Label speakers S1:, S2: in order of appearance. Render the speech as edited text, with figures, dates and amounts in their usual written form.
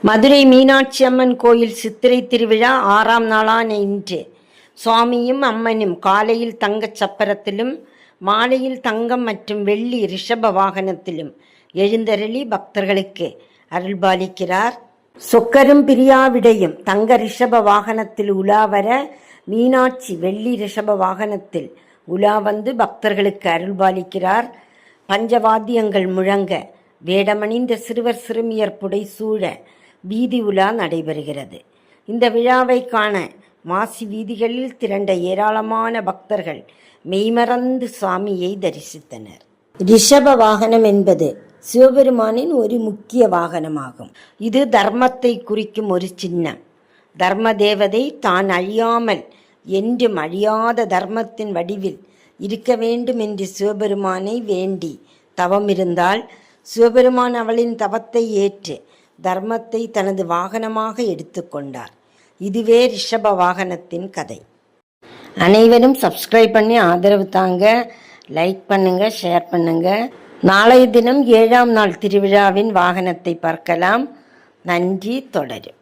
S1: மதுரை மீனாட்சி அம்மன் கோயில் சித்திரை திருவிழா 6ஆம் நாளான இன்று சுவாமியும் அம்மனும் காலையில் தங்கச் சப்பரத்திலும் மாலையில் தங்கம் மற்றும் வெள்ளி ரிஷப வாகனத்திலும் எழுந்தருளி பக்தர்களுக்கு அருள்பாலிக்கிறார். சொக்கரும் பிரியாவிடையும் தங்க ரிஷப வாகனத்தில் உலாவர மீனாட்சி வெள்ளி ரிஷப வாகனத்தில் உலா வந்து பக்தர்களுக்கு அருள்பாலிக்கிறார். பஞ்சவாத்தியங்கள் முழங்க வேடமணிந்த சிறுவர் சிறுமியர் புடை சூழ வீதி உலா நடைபெறுகிறது. இந்த விழாவை காண மாசி வீதிகளில் திரண்ட ஏராளமான பக்தர்கள் மெய்மறந்து சுவாமியை தரிசித்தனர். ரிஷப வாகனம் என்பது சிவபெருமானின் ஒரு முக்கிய வாகனமாகும். இது தர்மத்தை குறிக்கும் ஒரு சின்னம். தர்ம தேவதை தான் அழியாமல் என்றும் அழியாத தர்மத்தின் வடிவில் இருக்க வேண்டும் என்று சிவபெருமானை வேண்டி தவமிருந்தால் சிவபெருமான் அவளின் தவத்தை ஏற்று தர்மத்தை தனது வாகனமாக எடுத்துக்கொண்டார். இதுவே ரிஷப வாகனத்தின் கதை. அனைவரும் சப்ஸ்கிரைப் பண்ணி ஆதரவு தாங்க. லைக் பண்ணுங்க, ஷேர் பண்ணுங்க. நாளைய தினம் 7ஆம் நாள் திருவிழாவின் வாகனத்தை பார்க்கலாம். நன்றி. தொடரும்.